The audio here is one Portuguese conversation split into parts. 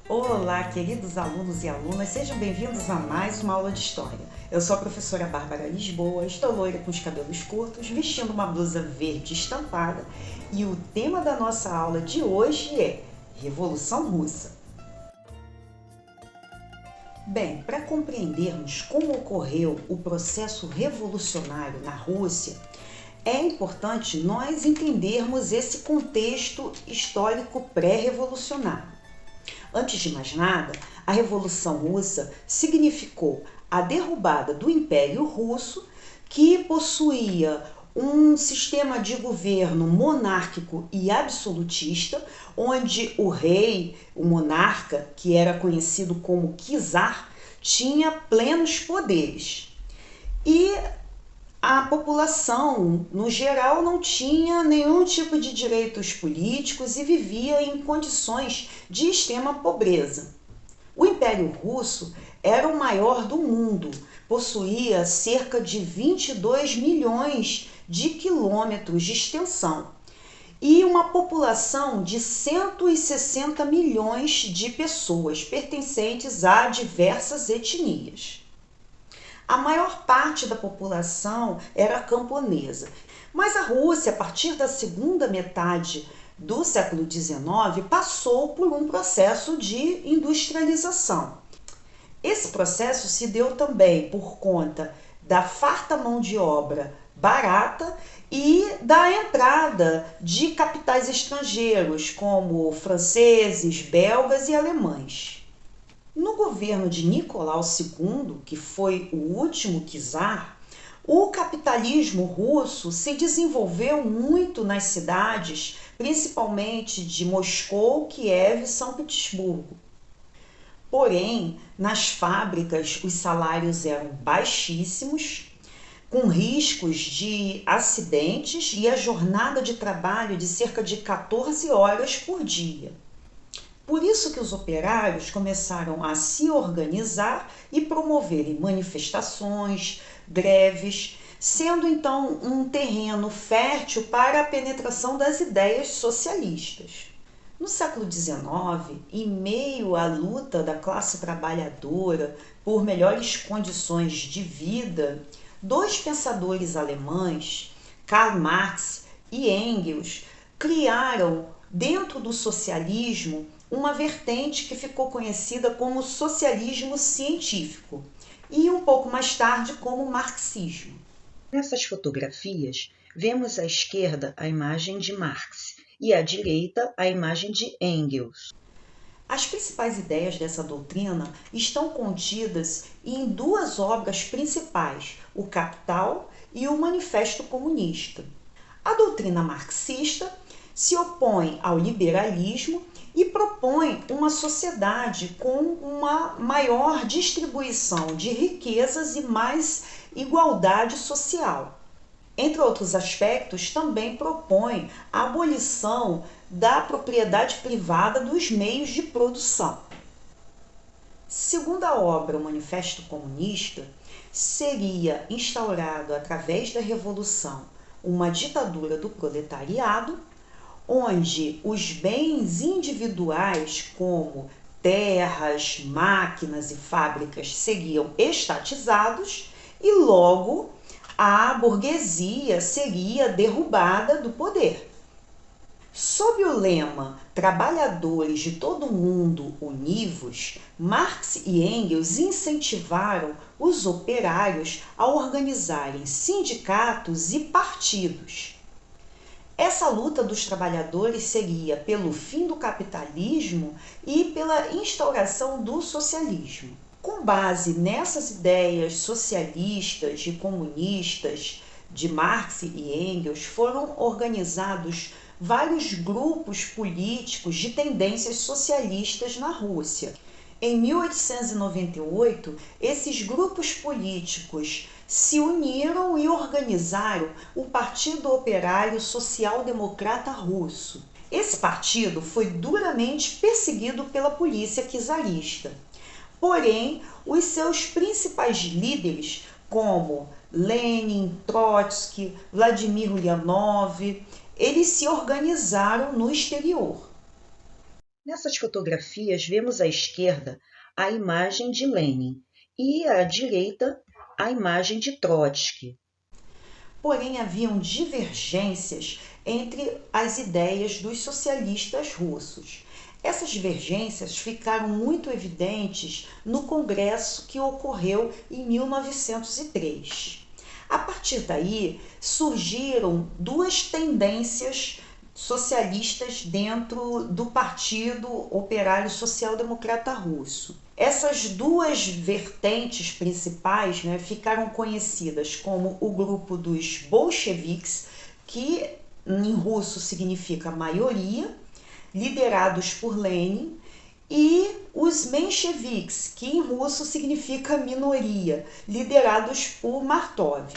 Olá, queridos alunos e alunas, sejam bem-vindos a mais uma aula de História. Eu sou a professora Bárbara Lisboa, estou loira com os cabelos curtos, vestindo uma blusa verde estampada e o tema da nossa aula de hoje é Revolução Russa. Bem, para compreendermos como ocorreu o processo revolucionário na Rússia, é importante nós entendermos esse contexto histórico pré-revolucionário. Antes de mais nada, a Revolução Russa significou a derrubada do Império Russo, que possuía um sistema de governo monárquico e absolutista, onde o rei, o monarca, que era conhecido como czar, tinha plenos poderes. E a população, no geral, não tinha nenhum tipo de direitos políticos e vivia em condições de extrema pobreza. O Império Russo era o maior do mundo, possuía cerca de 22 milhões de quilômetros de extensão e uma população de 160 milhões de pessoas pertencentes a diversas etnias. A maior parte da população era camponesa, mas a Rússia, a partir da segunda metade do século XIX, passou por um processo de industrialização. Esse processo se deu também por conta da farta mão de obra barata e da entrada de capitais estrangeiros, como franceses, belgas e alemães. No governo de Nicolau II, que foi o último czar, o capitalismo russo se desenvolveu muito nas cidades, principalmente de Moscou, Kiev e São Petersburgo. Porém, nas fábricas os salários eram baixíssimos, com riscos de acidentes e a jornada de trabalho de cerca de 14 horas por dia. Por isso que os operários começaram a se organizar e promoverem manifestações, greves, sendo então um terreno fértil para a penetração das ideias socialistas. No século XIX, em meio à luta da classe trabalhadora por melhores condições de vida, dois pensadores alemães, Karl Marx e Engels, criaram, dentro do socialismo, uma vertente que ficou conhecida como socialismo científico e um pouco mais tarde como marxismo. Nessas fotografias, vemos à esquerda a imagem de Marx e à direita a imagem de Engels. As principais ideias dessa doutrina estão contidas em duas obras principais, O Capital e o Manifesto Comunista. A doutrina marxista se opõe ao liberalismo e propõe uma sociedade com uma maior distribuição de riquezas e mais igualdade social. Entre outros aspectos, também propõe a abolição da propriedade privada dos meios de produção. Segundo a obra O Manifesto Comunista, seria instaurado através da Revolução uma ditadura do proletariado, onde os bens individuais, como terras, máquinas e fábricas, seriam estatizados e logo a burguesia seria derrubada do poder. Sob o lema Trabalhadores de todo o mundo univos, Marx e Engels incentivaram os operários a organizarem sindicatos e partidos. Essa luta dos trabalhadores seria pelo fim do capitalismo e pela instauração do socialismo. Com base nessas ideias socialistas e comunistas de Marx e Engels, foram organizados vários grupos políticos de tendências socialistas na Rússia. Em 1898, esses grupos políticos se uniram e organizaram o Partido Operário Social-Democrata Russo. Esse partido foi duramente perseguido pela polícia czarista. Porém, os seus principais líderes, como Lenin, Trotsky, Vladimir, eles se organizaram no exterior. Nessas fotografias, vemos à esquerda a imagem de Lenin e à direita a imagem de Trotsky. Porém, haviam divergências entre as ideias dos socialistas russos. Essas divergências ficaram muito evidentes no congresso que ocorreu em 1903. A partir daí, surgiram duas tendências socialistas dentro do Partido Operário Social Democrata Russo. Essas duas vertentes principais, ficaram conhecidas como o grupo dos bolcheviques, que em russo significa maioria, liderados por Lenin, e os mencheviques, que em russo significa minoria, liderados por Martov.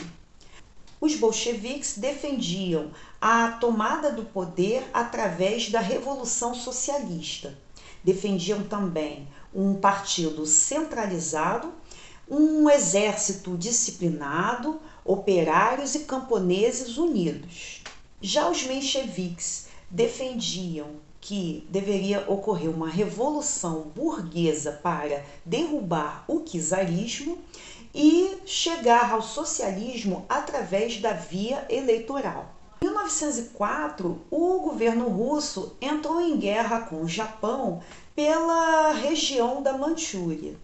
Os bolcheviques defendiam a tomada do poder através da Revolução Socialista. Defendiam também um partido centralizado, um exército disciplinado, operários e camponeses unidos. Já os mencheviques defendiam que deveria ocorrer uma revolução burguesa para derrubar o czarismo e chegar ao socialismo através da via eleitoral. Em 1904, o governo russo entrou em guerra com o Japão pela região da Manchúria.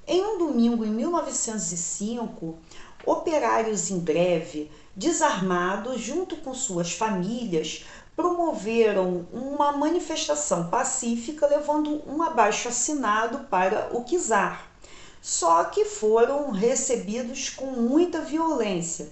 Em um domingo em 1905, operários em greve, desarmados junto com suas famílias, promoveram uma manifestação pacífica levando um abaixo-assinado para o czar. Só que foram recebidos com muita violência.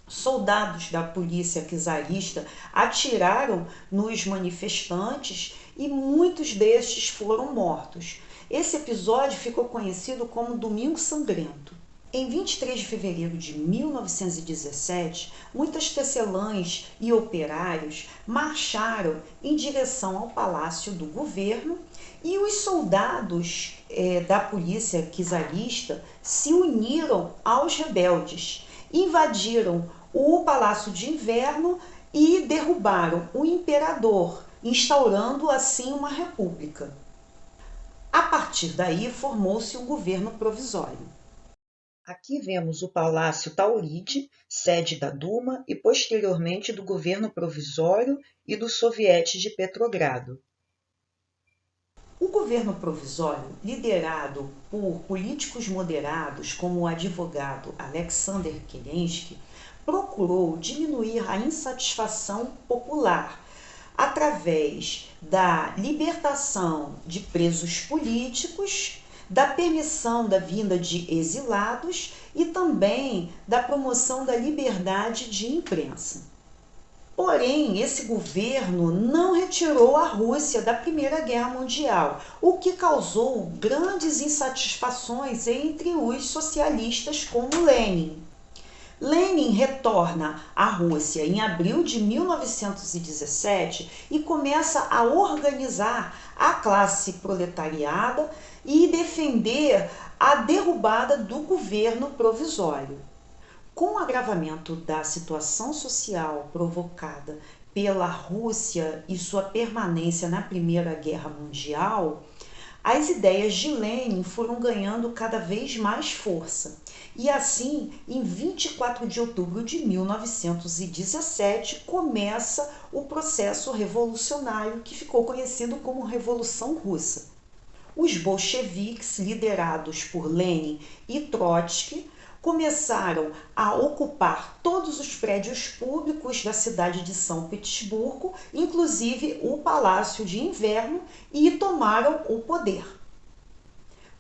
Soldados da polícia czarista atiraram nos manifestantes e muitos destes foram mortos. Esse episódio ficou conhecido como Domingo Sangrento. Em 23 de fevereiro de 1917, muitas tecelãs e operários marcharam em direção ao palácio do governo e os soldados da polícia czarista se uniram aos rebeldes, invadiram o Palácio de Inverno e derrubaram o imperador, instaurando assim uma república. A partir daí formou-se um governo provisório. Aqui vemos o Palácio Tauride, sede da Duma e posteriormente do governo provisório e do Soviete de Petrogrado. O governo provisório, liderado por políticos moderados como o advogado Alexander Kerensky, procurou diminuir a insatisfação popular através da libertação de presos políticos, da permissão da vinda de exilados e também da promoção da liberdade de imprensa. Porém, esse governo não retirou a Rússia da Primeira Guerra Mundial, o que causou grandes insatisfações entre os socialistas como Lenin. Lenin retorna à Rússia em abril de 1917 e começa a organizar a classe proletariada e defender a derrubada do governo provisório. Com o agravamento da situação social provocada pela Rússia e sua permanência na Primeira Guerra Mundial, as ideias de Lenin foram ganhando cada vez mais força. E assim, em 24 de outubro de 1917, começa o processo revolucionário que ficou conhecido como Revolução Russa. Os bolcheviques, liderados por Lenin e Trotsky, começaram a ocupar todos os prédios públicos da cidade de São Petersburgo, inclusive o Palácio de Inverno, e tomaram o poder.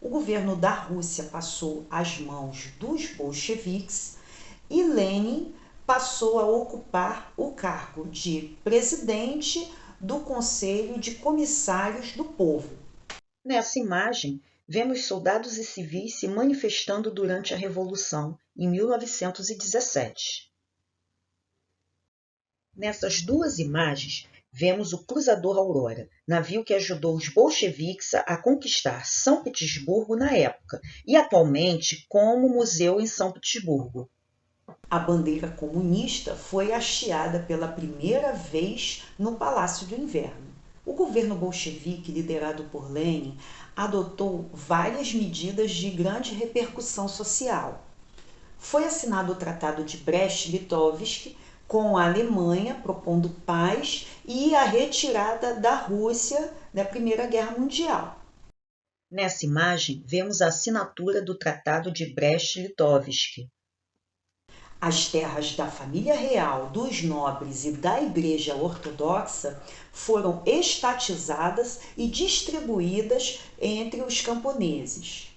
O governo da Rússia passou às mãos dos bolcheviques e Lenin passou a ocupar o cargo de presidente do Conselho de Comissários do Povo. Nessa imagem, vemos soldados e civis se manifestando durante a Revolução, em 1917. Nessas duas imagens, vemos o cruzador Aurora, navio que ajudou os bolcheviques a conquistar São Petersburgo na época e atualmente como museu em São Petersburgo. A bandeira comunista foi hasteada pela primeira vez no Palácio do Inverno. O governo bolchevique, liderado por Lenin, adotou várias medidas de grande repercussão social. Foi assinado o Tratado de Brest-Litovsk com a Alemanha propondo paz e a retirada da Rússia da Primeira Guerra Mundial. Nessa imagem, vemos a assinatura do Tratado de Brest-Litovsk. As terras da família real, dos nobres e da Igreja Ortodoxa foram estatizadas e distribuídas entre os camponeses.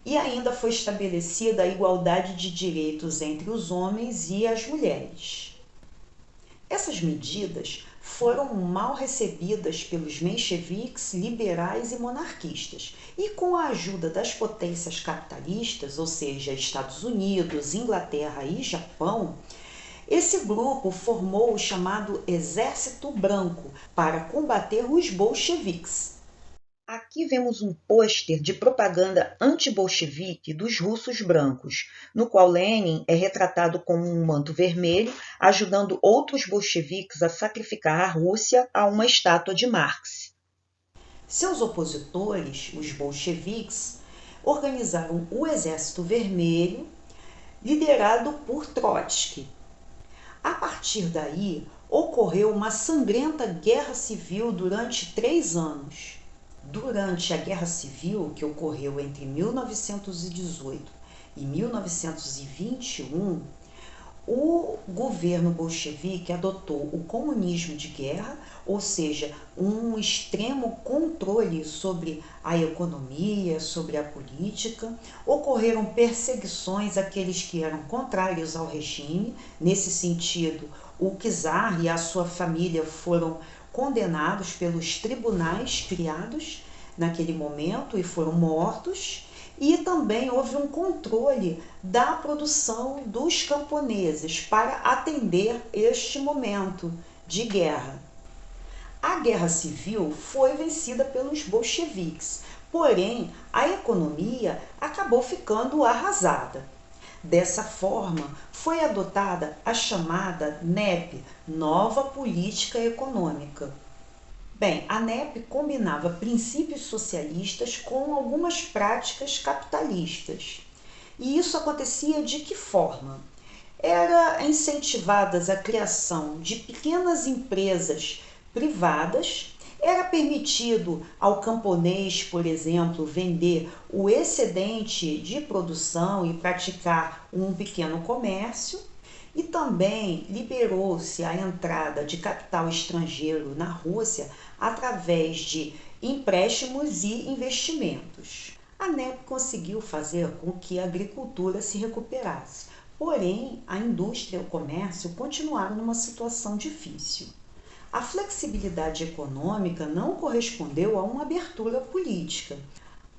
E ainda foi estabelecida a igualdade de direitos entre os homens e as mulheres. Essas medidas foram mal recebidas pelos mencheviques, liberais e monarquistas, e com a ajuda das potências capitalistas, ou seja, Estados Unidos, Inglaterra e Japão, esse grupo formou o chamado Exército Branco para combater os bolcheviques. Aqui vemos um pôster de propaganda anti-bolchevique dos russos brancos, no qual Lenin é retratado com um manto vermelho, ajudando outros bolcheviques a sacrificar a Rússia a uma estátua de Marx. Seus opositores, os bolcheviques, organizaram o Exército Vermelho, liderado por Trotsky. A partir daí, ocorreu uma sangrenta guerra civil durante 3 anos. Durante a Guerra Civil, que ocorreu entre 1918 e 1921, o governo bolchevique adotou o comunismo de guerra, ou seja, um extremo controle sobre a economia, sobre a política. Ocorreram perseguições àqueles que eram contrários ao regime. Nesse sentido, o czar e a sua família foram condenados pelos tribunais criados naquele momento e foram mortos, e também houve um controle da produção dos camponeses para atender este momento de guerra. A guerra civil foi vencida pelos bolcheviques, porém a economia acabou ficando arrasada. Dessa forma, foi adotada a chamada NEP, Nova Política Econômica. Bem, a NEP combinava princípios socialistas com algumas práticas capitalistas. E isso acontecia de que forma? Era incentivadas a criação de pequenas empresas privadas, era permitido ao camponês, por exemplo, vender o excedente de produção e praticar um pequeno comércio, e também liberou-se a entrada de capital estrangeiro na Rússia através de empréstimos e investimentos. A NEP conseguiu fazer com que a agricultura se recuperasse, porém a indústria e o comércio continuaram numa situação difícil. A flexibilidade econômica não correspondeu a uma abertura política.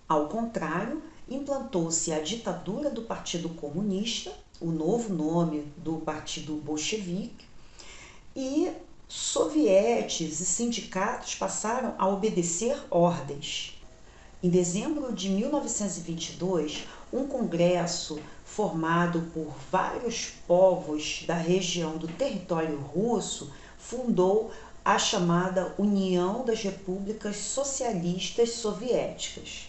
Ao contrário, implantou-se a ditadura do Partido Comunista, o novo nome do Partido Bolchevique, e sovietes e sindicatos passaram a obedecer ordens. Em dezembro de 1922, um congresso formado por vários povos da região do território russo fundou a chamada União das Repúblicas Socialistas Soviéticas.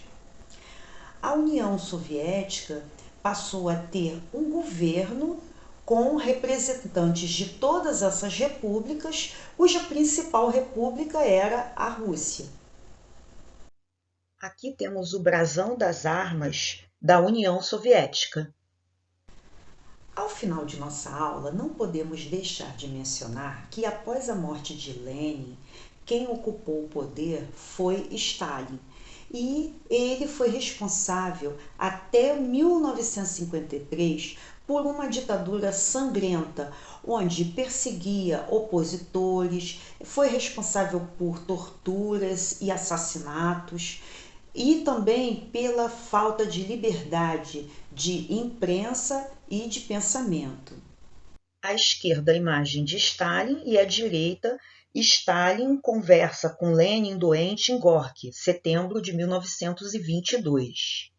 A União Soviética passou a ter um governo com representantes de todas essas repúblicas, cuja principal república era a Rússia. Aqui temos o brasão das armas da União Soviética. Ao final de nossa aula, não podemos deixar de mencionar que após a morte de Lenin, quem ocupou o poder foi Stalin, e ele foi responsável até 1953 por uma ditadura sangrenta, onde perseguia opositores, foi responsável por torturas e assassinatos, e também pela falta de liberdade de imprensa e de pensamento. À esquerda, a imagem de Stalin, e à direita, Stalin conversa com Lenin doente em Gorky, setembro de 1922.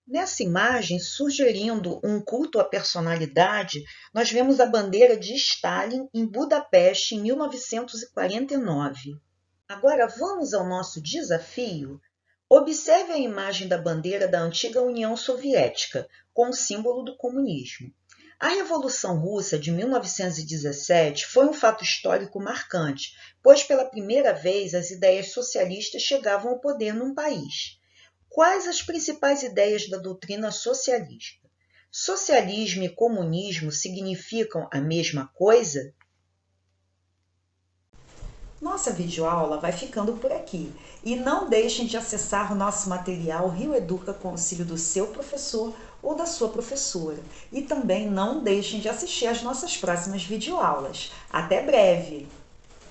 Nessa imagem, sugerindo um culto à personalidade, nós vemos a bandeira de Stalin em Budapeste em 1949. Agora vamos ao nosso desafio? Observe a imagem da bandeira da antiga União Soviética, com o símbolo do comunismo. A Revolução Russa de 1917 foi um fato histórico marcante, pois pela primeira vez as ideias socialistas chegavam ao poder num país. Quais as principais ideias da doutrina socialista? Socialismo e comunismo significam a mesma coisa? Nossa videoaula vai ficando por aqui. E não deixem de acessar o nosso material Rio Educa com auxílio do seu professor ou da sua professora. E também não deixem de assistir às nossas próximas videoaulas. Até breve!